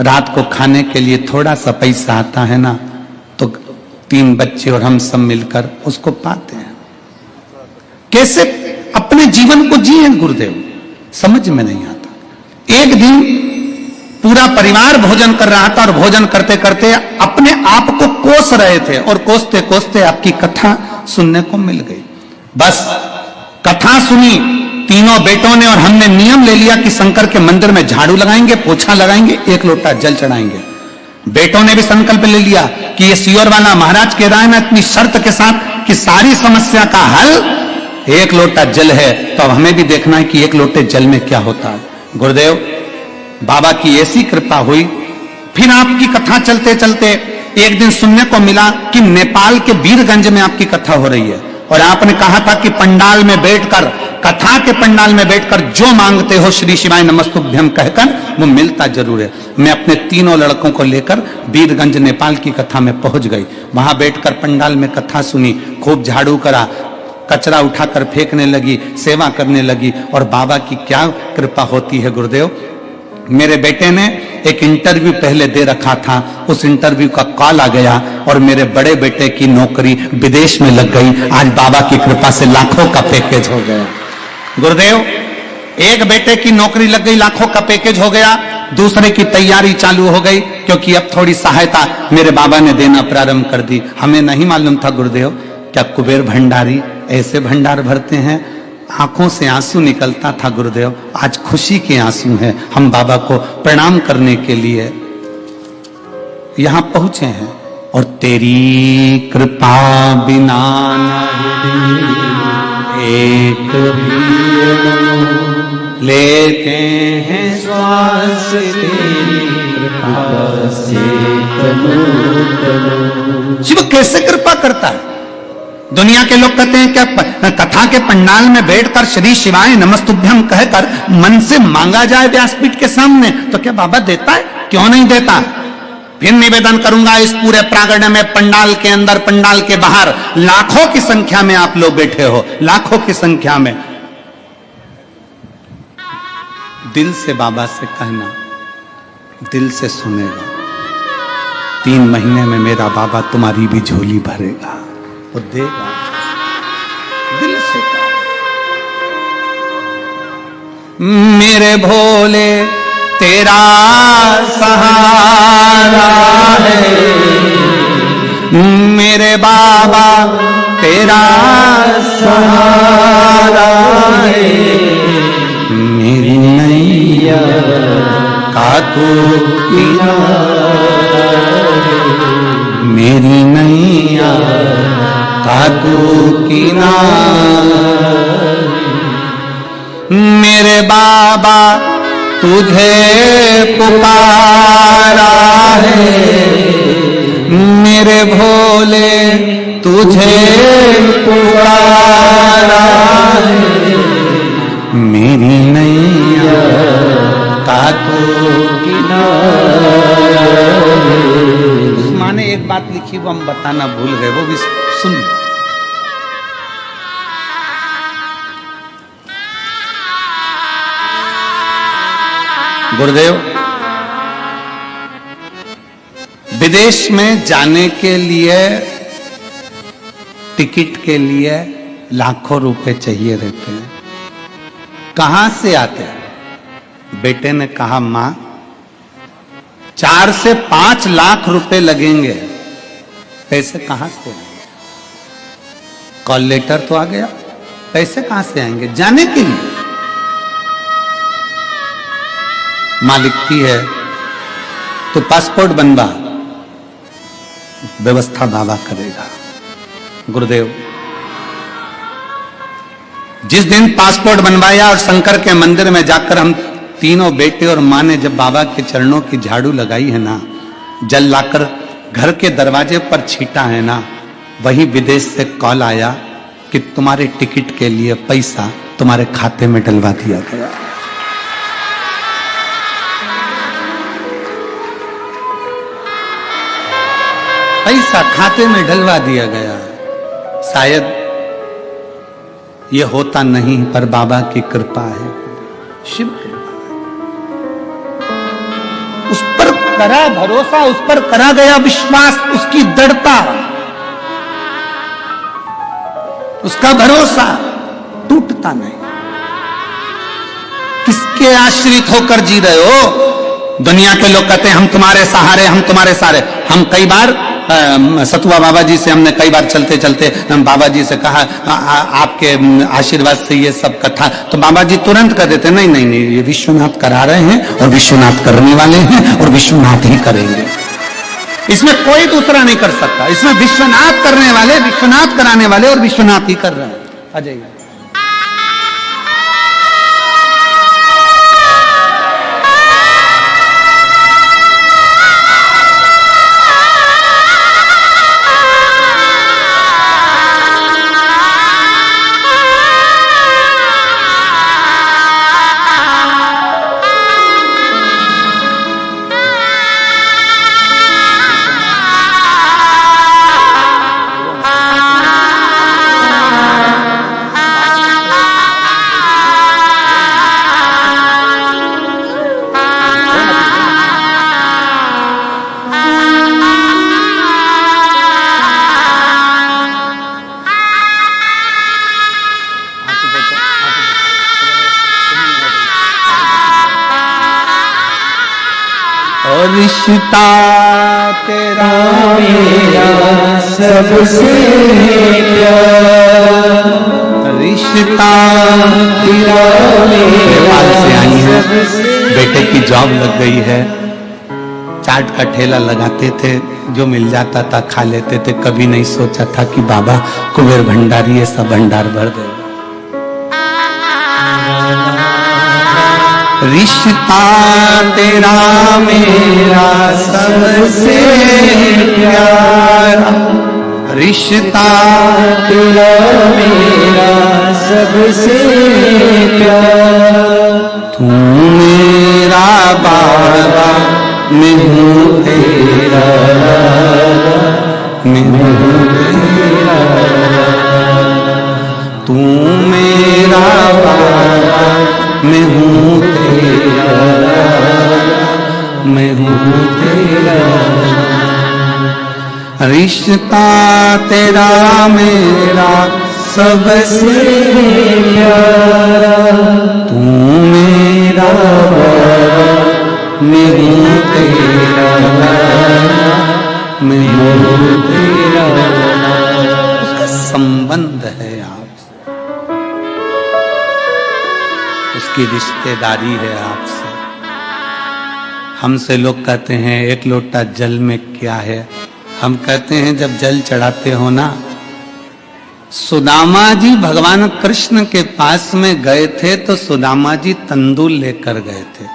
रात को खाने के लिए थोड़ा सा पैसा आता है ना, तो 3 बच्चे और हम सब मिलकर उसको पाते हैं। कैसे अपने जीवन को जिए गुरुदेव, समझ में नहीं आता। एक दिन पूरा परिवार भोजन कर रहा था, और भोजन करते करते अपने आप को कोस रहे थे, और कोसते कोसते आपकी कथा सुनने को मिल गई। बस कथा सुनी तीनों बेटों ने, और हमने नियम ले लिया कि शंकर के मंदिर में झाड़ू लगाएंगे, पोछा लगाएंगे, 1 लोटा जल चढ़ाएंगे। बेटों ने भी संकल्प ले लिया कि ये सियोर वाला महाराज कह रहा है ना इतनी शर्त के साथ कि सारी समस्या का हल 1 लोटा जल है, तो अब हमें भी देखना है कि 1 लोटे जल में क्या होता है। गुरुदेव, बाबा की ऐसी कृपा हुई। फिर आपकी कथा चलते चलते एक दिन सुनने को मिला कि नेपाल के वीरगंज में आपकी कथा हो रही है, और आपने कहा था कि पंडाल में बैठकर, कथा के पंडाल में बैठकर जो मांगते हो श्री शिवाय नमस्तुभ्यम कहकर वो मिलता जरूर है। मैं अपने तीनों लड़कों को लेकर वीरगंज नेपाल की कथा में पहुंच गई। वहां बैठकर पंडाल में कथा सुनी, खूब झाड़ू करा, कचरा उठाकर फेंकने लगी, सेवा करने लगी। और बाबा की क्या कृपा होती है गुरुदेव। मेरे बेटे ने एक इंटरव्यू पहले दे रखा था, उस इंटरव्यू का कॉल आ गया और मेरे बड़े बेटे की नौकरी विदेश में लग गई। आज बाबा की कृपा से लाखों का पैकेज हो गया। गुरुदेव, एक बेटे की नौकरी लग गई, लाखों का पैकेज हो गया, दूसरे की तैयारी चालू हो गई, क्योंकि अब थोड़ी सहायता मेरे बाबा ने देना प्रारंभ कर दी। हमें नहीं मालूम था गुरुदेव, क्या कुबेर भंडारी ऐसे भंडार भरते हैं। आंखों से आंसू निकलता था गुरुदेव, आज खुशी के आंसू हैं। हम बाबा को प्रणाम करने के लिए यहां पहुंचे हैं। और तेरी कृपा बिना एक लेते हैं श्वास, तेरी कृपा से शिव कैसे कृपा करता है। दुनिया के लोग कहते हैं क्या कथा के पंडाल में बैठकर श्री शिवाय नमस्तुभ्यम कहकर मन से मांगा जाए व्यासपीठ के सामने, तो क्या बाबा देता है? क्यों नहीं देता? फिर निवेदन करूंगा, इस पूरे प्रांगण में, पंडाल के अंदर, पंडाल के बाहर लाखों की संख्या में आप लोग बैठे हो, लाखों की संख्या में। दिल से बाबा से कहना, दिल से सुनेगा। 3 महीने में मेरा बाबा तुम्हारी भी झोली भरेगा, वो देगा। दिल से कहा, मेरे भोले तेरा सहारा है, मेरे बाबा तेरा सहारा है, मेरी नैया का तू किनारा, मेरी नैया का तू किनारा। मेरे बाबा तुझे पुकारा है, मेरे भोले तुझे पुकारा है, मेरी नैया का तू किनारा। उस माँ ने एक बात लिखी, वो हम बताना भूल गए, वो भी सुन लो। गुरुदेव, विदेश में जाने के लिए, टिकट के लिए लाखों रुपए चाहिए रहते हैं। कहां से आते हैं? बेटे ने कहा, मां 4 से 5 लाख रुपए लगेंगे। पैसे कहां से आएंगे? कॉल लेटर तो आ गया, पैसे कहां से आएंगे जाने के लिए? मां लिखती है, तो पासपोर्ट बनवा, व्यवस्था बाबा करेगा। गुरुदेव, जिस दिन पासपोर्ट बनवाया और शंकर के मंदिर में जाकर हम तीनों बेटे और मां ने जब बाबा के चरणों की झाड़ू लगाई है ना, जल लाकर घर के दरवाजे पर छीटा है ना, वही विदेश से कॉल आया कि तुम्हारे टिकट के लिए पैसा तुम्हारे खाते में डलवा दिया गया। पैसा खाते में डलवा दिया गया। शायद यह होता नहीं, पर बाबा की कृपा है, शिव कृपा है। उस पर करा भरोसा, उस पर करा गया विश्वास, उसकी दृढ़ता, उसका भरोसा टूटता नहीं। किसके आश्रित होकर जी रहे हो? दुनिया के लोग कहते हैं हम तुम्हारे सहारे, हम तुम्हारे सहारे। हम कई बार सतुआ बाबा जी से हमने कई बार चलते चलते बाबा जी से कहा आपके आशीर्वाद से ये सब कथा, तो बाबा जी तुरंत कह देते नहीं नहीं नहीं, ये विश्वनाथ करा रहे हैं और विश्वनाथ करने वाले हैं और विश्वनाथ ही करेंगे। इसमें कोई दूसरा नहीं कर सकता। इसमें विश्वनाथ करने वाले, विश्वनाथ कराने वाले और विश्वनाथ ही कर रहे हैं। आ जाइए। और रिश्ता तेरा मेरा सबसे प्यारा, रिश्ता तेरा नेपाल से आई है, बेटे की जॉब लग गई है, चाट का ठेला लगाते थे, जो मिल जाता था खा लेते थे। कभी नहीं सोचा था कि बाबा कुबेर भंडारी ऐसा भंडार भर देगा। रिश्ता तेरा मेरा सबसे प्यारा, रिश्ता तेरा मेरा सबसे प्यारा, तू मेरा बाबा मैं हूँ तेरा, मैं हूँ तेरा, तू मेरा बाबा मैं हूँ तेरा, मैं हूँ तेरा, रिश्ता तेरा मेरा सबसे प्यारा, तू मेरा बाबा मैं हूँ तेरा, मैं हूँ तेरा। उसका संबंध है आपसे, उसकी रिश्तेदारी है आपसे। हमसे लोग कहते हैं एक लोटा जल में क्या है, हम कहते हैं जब जल चढ़ाते हो ना, सुदामा जी भगवान कृष्ण के पास में गए थे तो सुदामा जी तंदूल लेकर गए थे।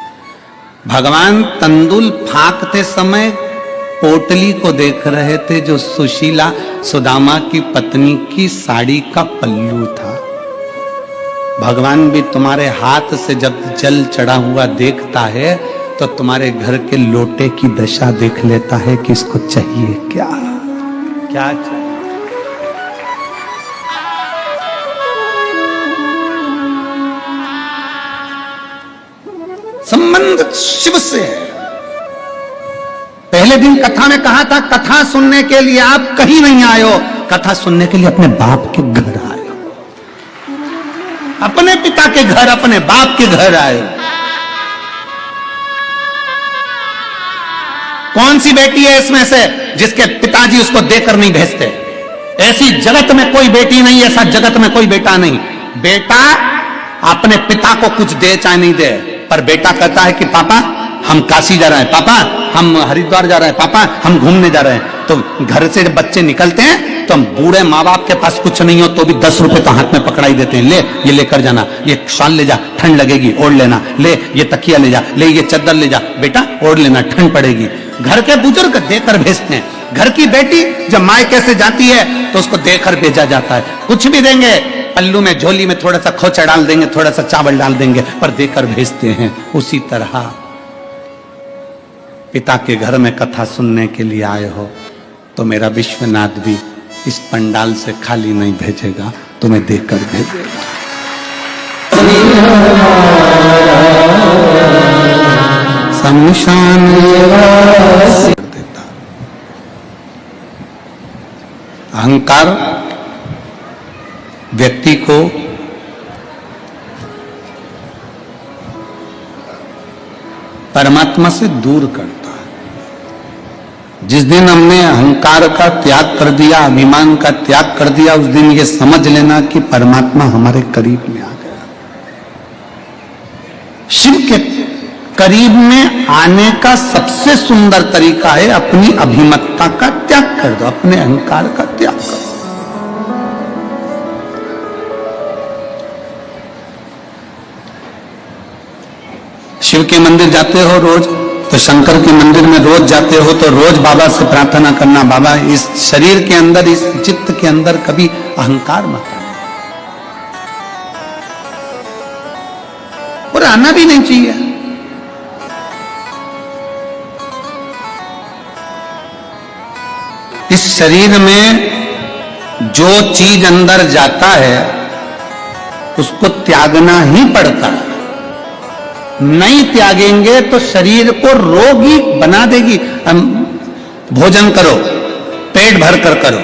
भगवान तंदूल फांकते समय पोटली को देख रहे थे जो सुशीला सुदामा की पत्नी की साड़ी का पल्लू था। भगवान भी तुम्हारे हाथ से जब जल चढ़ा हुआ देखता है तो तुम्हारे घर के लोटे की दशा देख लेता है कि इसको चाहिए क्या, क्या चाहिए। संबंध शिव से है। पहले दिन कथा में कहा था कथा सुनने के लिए आप कहीं नहीं आए हो, कथा सुनने के लिए अपने बाप के घर आए हो, अपने पिता के घर, अपने बाप के घर आए हो। कौन सी बेटी है इसमें से जिसके पिताजी उसको देकर नहीं भेजते? ऐसी जगत में कोई बेटी नहीं, ऐसा जगत में कोई बेटा नहीं। बेटा अपने पिता को कुछ दे चाहे नहीं दे, पर बेटा कहता है कि पापा हम काशी जा रहे हैं, पापा हम हरिद्वार जा रहे हैं, पापा हम घूमने जा रहे हैं। तो घर से जब बच्चे निकलते हैं तो हम बूढ़े माँ बाप के पास कुछ नहीं हो तो भी 10 रुपए तो हाथ में पकड़ाई देते हैं, ले ये लेकर जाना, ये शॉल ले जा ठंड लगेगी ओढ़ लेना, ले ये तकिया ले जा, ले ये चद्दर ले जा बेटा ओढ़ लेना ठंड पड़ेगी। घर के बुजुर्ग देकर भेजते हैं। घर की बेटी जब मायके से जाती है तो उसको देकर भेजा जाता है। कुछ भी देंगे, पल्लू में झोली में थोड़ा सा खोचा डाल देंगे, थोड़ा सा चावल डाल देंगे, पर देकर भेजते हैं। उसी तरह पिता के घर में कथा सुनने के लिए आए हो तो मेरा विश्वनाथ भी इस पंडाल से खाली नहीं भेजेगा, तुम्हें देकर भेजेगा। शमशान देता। अहंकार व्यक्ति को परमात्मा से दूर करता है। जिस दिन हमने अहंकार का त्याग कर दिया, अभिमान का त्याग कर दिया, उस दिन ये समझ लेना कि परमात्मा हमारे करीब में आ गया। शिव के करीब में आने का सबसे सुंदर तरीका है अपनी अभिमतता का त्याग कर दो, अपने अहंकार का त्याग कर दो। शिव के मंदिर जाते हो रोज तो शंकर के मंदिर में रोज जाते हो तो रोज बाबा से प्रार्थना करना, बाबा इस शरीर के अंदर, इस चित्त के अंदर कभी अहंकार मत आना, और आना भी नहीं चाहिए। इस शरीर में जो चीज अंदर जाता है उसको त्यागना ही पड़ता है। नहीं त्यागेंगे तो शरीर को रोगी बना देगी। हम भोजन करो, पेट भर कर करो,